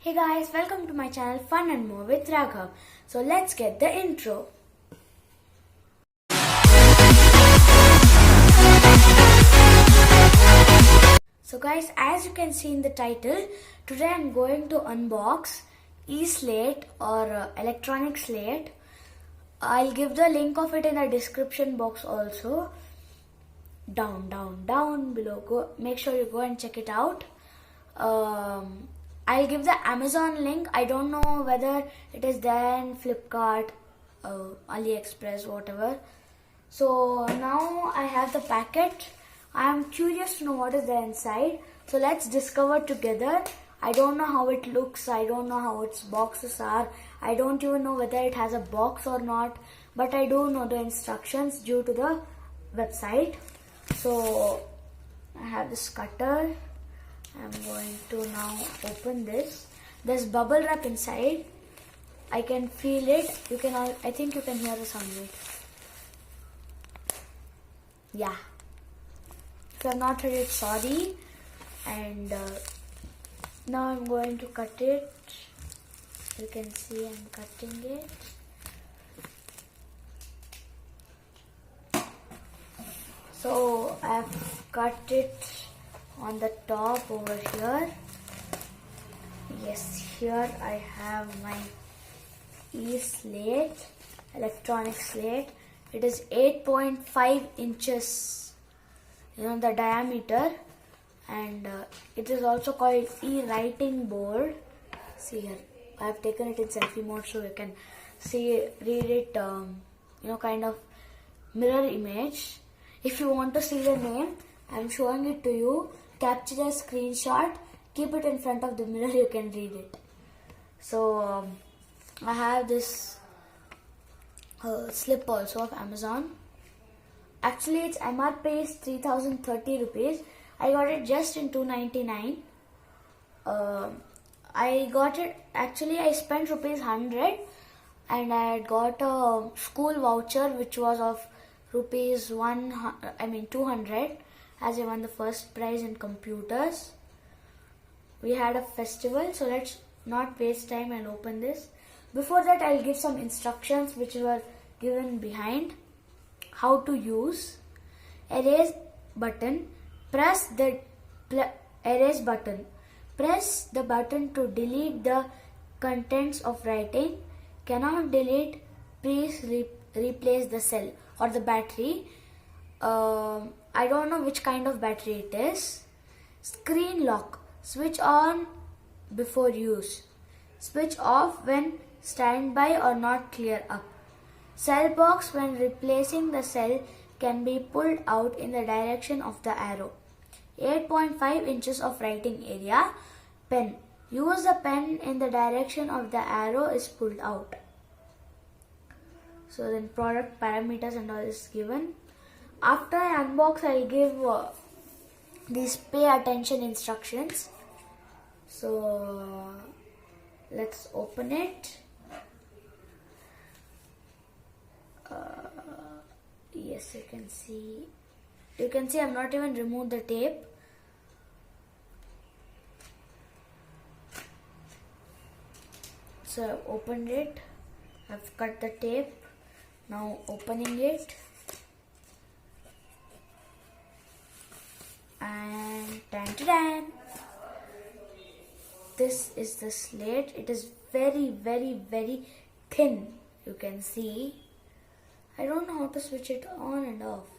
Hey guys, welcome to my channel Fun and More with Raghav. So let's get the intro. So guys, as you can see in the title, today I'm going to unbox E-Slate or electronic slate. I'll give the link of it in the description box also. Down below. Go, make sure you go and check it out. I'll give the Amazon link. I don't know whether it is there in Flipkart, AliExpress, whatever. So now I have the packet. I am curious to know what is there inside. So let's discover together. I don't know how it looks. I don't know how its boxes are. I don't even know whether it has a box or not. But I do know the instructions due to the website. So I have this cutter. I'm going to now open this. There's bubble wrap inside. I can feel it. I think you can hear the sound. Yeah. If you have not heard it, sorry. And now I'm going to cut it. You can see I'm cutting it. So I've cut it on the top over here. Yes, here I have my E-Slate, electronic slate. It is 8.5 inches, the diameter, and it is also called e-writing board. See here, I have taken it in selfie mode so you can read it, kind of mirror image. If you want to see the name, I am showing it to you. Capture a screenshot, keep it in front of the mirror, you can read it. So I have this slip also of Amazon. Actually its MRP is 3030 rupees. I got it just in 299. I got it, actually I spent rupees 100 and I had got a school voucher which was of rupees 200. As I won the first prize in computers. We had a festival, so let's not waste time and open this. Before that, I'll give some instructions which were given behind. How to use erase button. Press the erase button. Press the button to delete the contents of writing. Cannot delete. Please replace the cell or the battery. I don't know which kind of battery it is. Screen lock. Switch on before use. Switch off when standby or not clear up. Cell box, when replacing the cell, can be pulled out in the direction of the arrow. 8.5 inches of writing area. Pen. Use the pen in the direction of the arrow is pulled out. So then product parameters and all is given. After I unbox, I'll give these pay attention instructions. So let's open it. Yes, you can see. You can see I've not even removed the tape. So I've opened it. I've cut the tape. Now opening it. And tan. This is the slate. It is very, very, very thin. You can see. I don't know how to switch it on and off.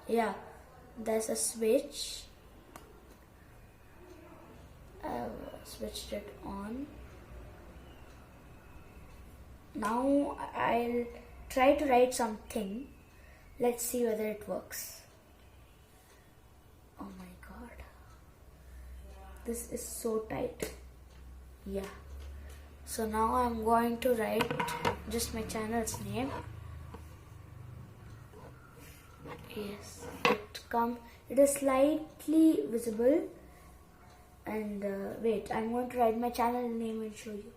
Yeah, there's a switch. I've switched it on. Now I'll try to write something. Let's see whether it works. Oh my god, this is so tight. Yeah, so now I'm going to write just my channel's name. Yes, it is slightly visible, and wait, I'm going to write my channel name and show you.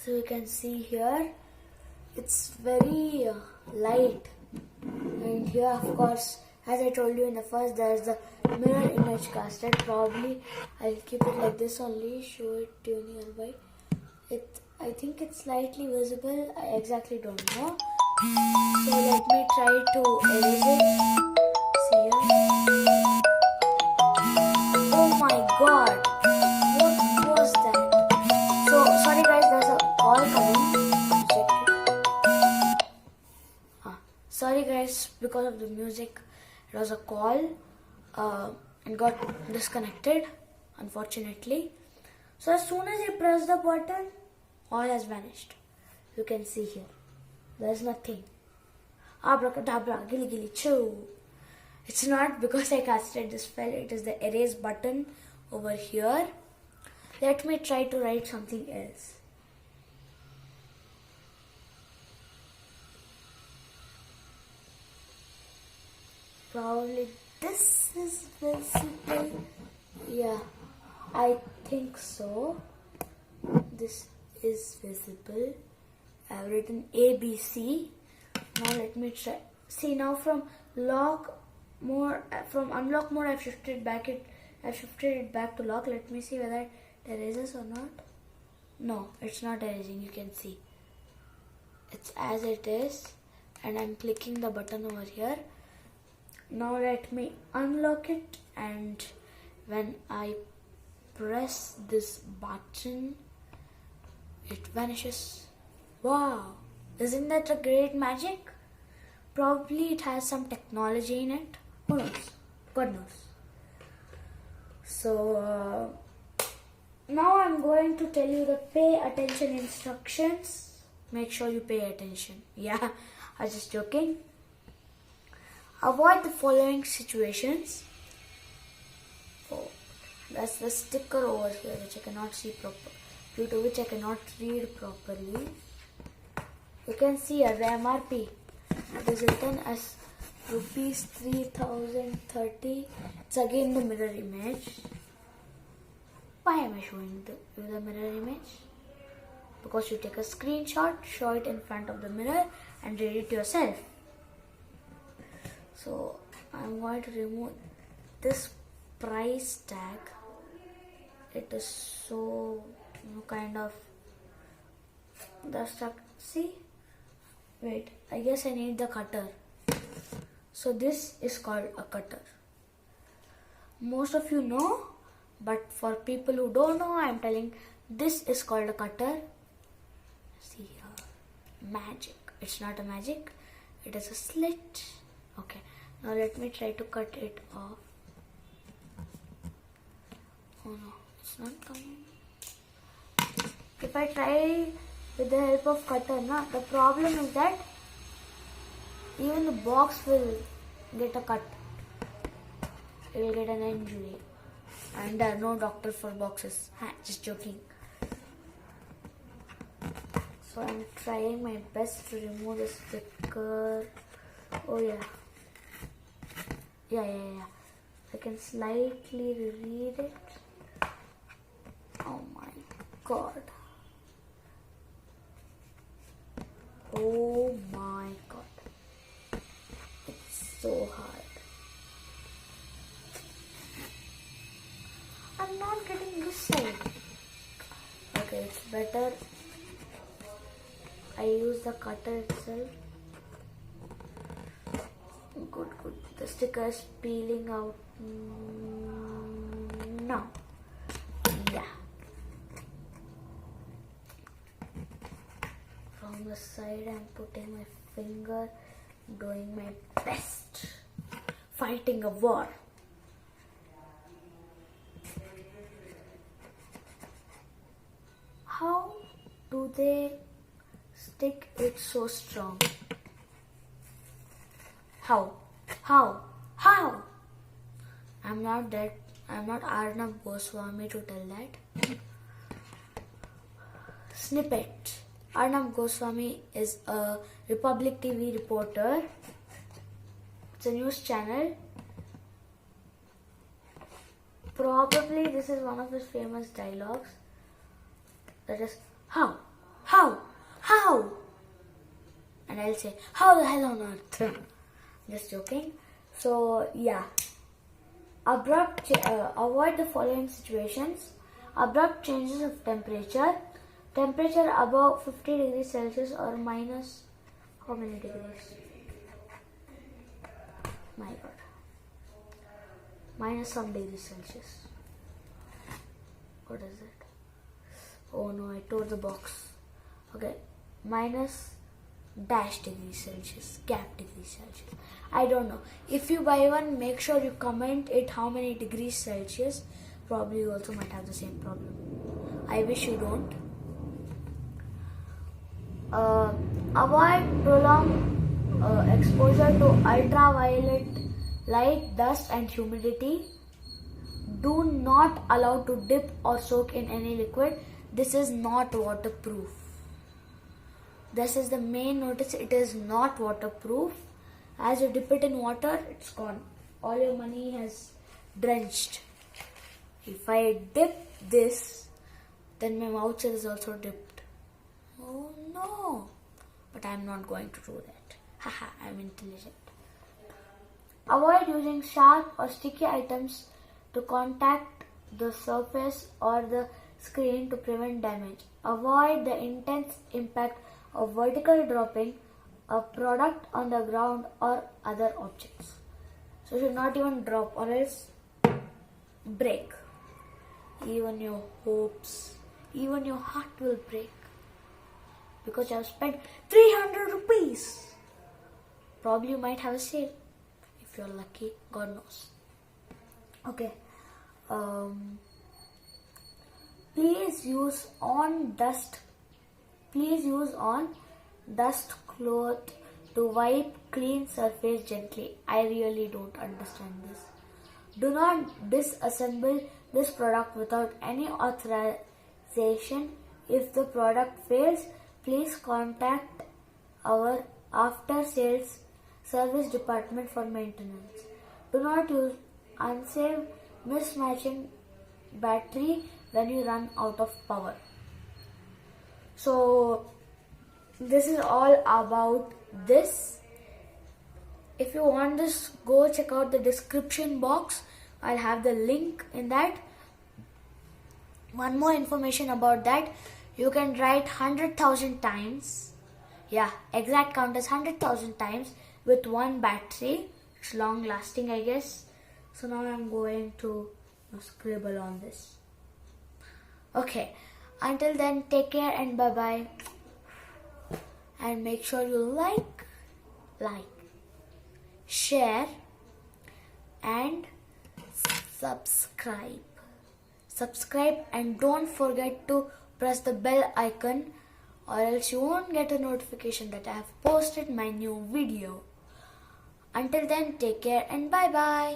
So you can see here, it's very light. And here, of course, as I told you in the first, there's the mirror image casted. Probably I'll keep it like this only, show it to you nearby. I think it's slightly visible. I exactly don't know. So let me try to erase it. See here. Oh my god! What was that? So sorry guys, there's a call coming. Check it. Sorry guys, because of the music, it was a call and got disconnected, unfortunately. So as soon as you press the button, all has vanished. You can see here. There's nothing. Abracadabra, gilly gilly choo. It's not because I casted this spell, it is the erase button over here. Let me try to write something else. Probably this is visible. Yeah, I think so. This is visible. I've written ABC. Now let me try. See, now from unlock mode, I've shifted it back to lock. Let me see whether it erases or not. No, it's not erasing. You can see it's as it is, and I'm clicking the button over here. Now let me unlock it, and when I press this button, it vanishes. Wow, isn't that a great magic? Probably it has some technology in it. Who knows? God knows. So now I'm going to tell you the pay attention instructions. Make sure you pay attention. Yeah, I was just joking. Avoid the following situations. Oh, that's the sticker over here which I cannot see properly, due to which I cannot read properly. You can see here the MRP. It is written as rupees 3030. It's again the mirror image. Why am I showing you the mirror image? Because you take a screenshot, show it in front of the mirror and read it yourself. So I'm going to remove this price tag. It is so kind of the stuck. See? Wait, I guess I need the cutter. So this is called a cutter. Most of you know, but for people who don't know, I'm telling this is called a cutter. See here, magic. It's not a magic, it is a slit. Okay, now let me try to cut it off. Oh no, it's not coming. If I try with the help of cutter, the problem is that even the box will get a cut. It will get an injury. And no doctor for boxes. Just joking. So I'm trying my best to remove the sticker. Oh yeah. Yeah. I can slightly read it. Oh my god. Oh my god. It's so hard. I'm not getting this side. Okay, it's better I use the cutter itself. Good. The sticker is peeling out now. Yeah. From the side, I'm putting my finger, doing my best, fighting a war. How do they stick it so strong? How? I'm not that. I'm not Arnab Goswami to tell that. Snippet. Arnab Goswami is a Republic TV reporter. It's a news channel. Probably this is one of his famous dialogues. That is, how? How? And I'll say, how the hell on earth? Just joking. So yeah, avoid the following situations: abrupt changes of temperature, temperature above 50 degrees Celsius or minus how many degrees? My God, minus some degrees Celsius. What is it? Oh no, I tore the box. Okay, minus dash degrees Celsius, gap degrees Celsius. I don't know. If you buy one, make sure you comment it how many degrees Celsius. Probably you also might have the same problem. I wish you don't. Avoid prolonged exposure to ultraviolet light, dust and humidity. Do not allow to dip or soak in any liquid. This is not waterproof. This is the main notice. It is not waterproof. As you dip it in water, it's gone. All your money has drenched. If I dip this, then my voucher is also dipped. Oh no. But I'm not going to do that. Haha, I'm intelligent. Avoid using sharp or sticky items to contact the surface or the screen to prevent damage. Avoid the intense impact of vertical dropping a product on the ground or other objects. So you should not even drop or else break. Even your hopes, even your heart will break. Because you have spent 300 rupees. Probably you might have a sale. If you're lucky, God knows. Okay. Please use on dust cloth to wipe clean surface gently. I really don't understand this. Do not disassemble this product without any authorization. If the product fails, please contact our after sales service department for maintenance. Do not use unsafe mismatching battery when you run out of power. So this is all about this. If you want this, go check out the description box. I'll have the link in that. One more information about that. You can write 100,000 times. Yeah, exact count is 100,000 times with one battery. It's long lasting, I guess. So now I'm going to scribble on this. Okay. Until then, take care and bye-bye. And make sure you like, share and subscribe. Subscribe and don't forget to press the bell icon or else you won't get a notification that I have posted my new video. Until then, take care and bye-bye.